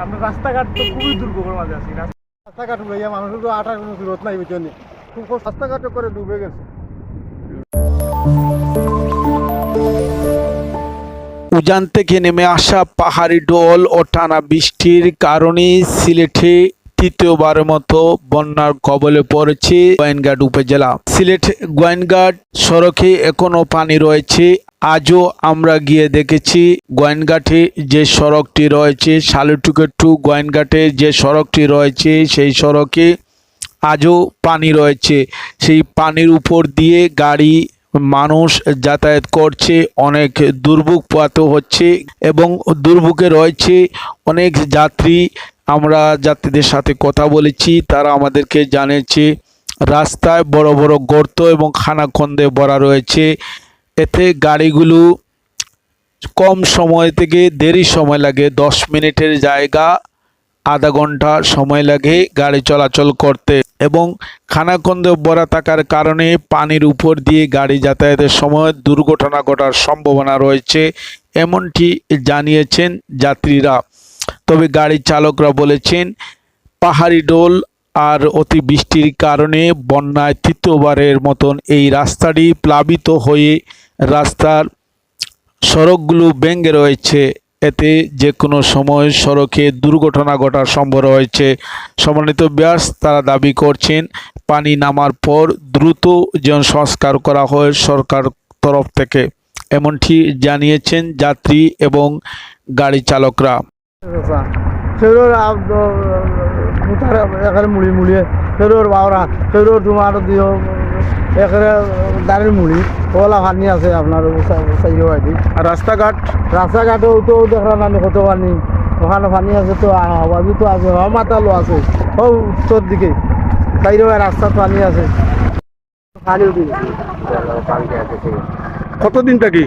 আমরা রাস্তাঘাট তো খুবই দুর্ভোগের মাঝে আছি। রাস্তাঘাট লইয়া মানুষের তো আটার কোনো জরুরত নাই বুঝছেন, খুব রাস্তাঘাট করে ডুবে গেছে। উজান থেকে নেমে আসা পাহাড়ি ঢল ও টানা বৃষ্টির কারণে সিলেটে তৃতীয়বারের মতো বন্যার কবলে পড়েছে গোয়েনঘাট উপজেলা। সিলেট গোয়েনঘাট সড়কে এখনো পানি রয়েছে। আজও আমরা গিয়ে দেখেছি গোয়েনঘাটে যে সড়কটি রয়েছে, শালুটুকে টু গোয়েনঘাটে যে সড়কটি রয়েছে, সেই সড়কে আজও পানি রয়েছে। সেই পানির উপর দিয়ে গাড়ি মানুষ যাতায়াত করছে, অনেক দুর্ভোগ পোহাতে হচ্ছে এবং দুর্ভোগে রয়েছে অনেক যাত্রী। আমরা যাত্রীদের সাথে কথা বলেছি, তারা আমাদেরকে জানিয়েছে রাস্তায় বড় বড় গর্ত এবং খানাখন্দে ভরা রয়েছে। এতে গাড়িগুলো কম সময় থেকে দেরি সময় লাগে, 10 মিনিটের জায়গা আধা ঘন্টা সময় লাগে গাড়ি চলাচল করতে এবং খানাখন্দে ভরা থাকার কারণে পানির উপর দিয়ে গাড়ি যাতায়াতের সময় দুর্ঘটনা ঘটার সম্ভাবনা রয়েছে, এমনটি জানিয়েছেন যাত্রীরা। তবে গাড়ি চালকরা বলেছেন পাহাড়ি ঢল আর অতি বৃষ্টির কারণে বন্যায় তৃতীয়বারের মতন এই রাস্তাটি প্লাবিত হয়ে রাস্তার সড়কগুলো ভেঙে রয়েছে। এতে যে কোনো সময় সড়কে দুর্ঘটনা ঘটার সম্ভব রয়েছে। সম্মানিত ব্যাস, তারা দাবি করছেন পানি নামার পর দ্রুত যেন সংস্কার করা হয় সরকার তরফ থেকে, এমনটি জানিয়েছেন যাত্রী এবং গাড়ি চালকরা। সেগুলোর এখানে মুড়ি মুড়িয়ে সেগুলোর বাওরা সেগুলোর তোমার দিও এখানে দাঁড়িয়ে মুড়ি ওলা পানি আছে আপনার চাইও আর কি। আর রাস্তাঘাটেও তো দেখলাম আমি কত পানি, ওখানে পানি আছে তো আওয়াজও তো আছে, মাতালো আছে ও উত্তর দিকে চাইও রাস্তা পানি আছে। পানি উঠে কতদিন থাকি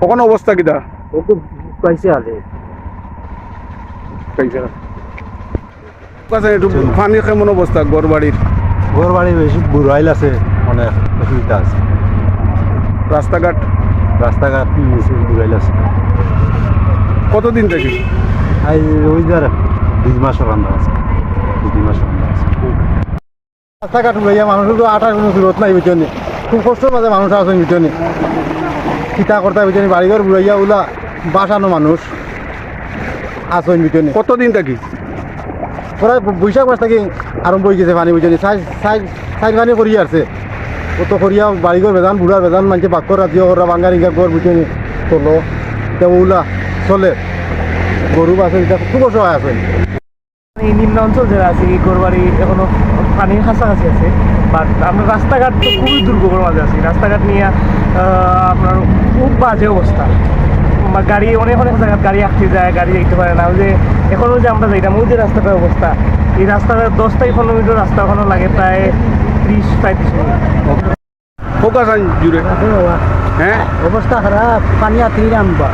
কখন অবস্থা কিটা ও তো পাইছে আলে একটু পানির কেমন অবস্থা? ঘর বাড়ির বেশি বুড়াইল আছে, অনেক অসুবিধা আছে। রাস্তাঘাট বুড়াইল আছে। কতদিন থাকি? ওই যার 2 মাস রান্না আছে, 2 মাস রান্না আছে। রাস্তাঘাট লইয়া মানুষের তো আটার কোনো জরুরত নাই বুঝছেন, খুব কষ্টের মাঝে মানুষ আছে বুঝছেন, চিতা করতে বুঝছেন, বাড়িঘর বুড়াইয়া ওলা বাসানো মানুষ আসেন বুঝছেন। কতদিন থাকি? প্রায় বৈশাখ মাস থেকে আরম্ভ হয়ে গেছে পানি বুঝছেন, সাইড পানি করিয়া আছে কত করিয়া বাড়িঘর বেদান বুড়ার বেদান মানুষে বাক্যর রাজিও করা বাঙ্গা রিঙ্গা ঘর বুঝছেন তোলো এটা ওলা চলে গরু আছে, এটা খুব অসহায় আছে। এই নিম্ন অঞ্চল যারা আছে এই ঘরবাড়ি এখনো পানির কাছাকাছি আছে, বাট আমরা রাস্তাঘাট তো খুবই দুর্ভোগের মাঝে আছি। রাস্তাঘাট নিয়ে আপনার খুব বাজে অবস্থা, গাড়ি অনেক জায়গায় গাড়ি আটকে যায়, গাড়ি যাইতে পারে না। ওই যে এখনও যে আমরা যাইতাম ওই যে রাস্তাটার অবস্থা, এই রাস্তাটা 10 থেকে 15 মিনিটের রাস্তা এখনও লাগে প্রায় 30-35 মিনিট। ফোকাস জুড়ে হ্যাঁ অবস্থা খারাপ, পানি আত্রি নামবা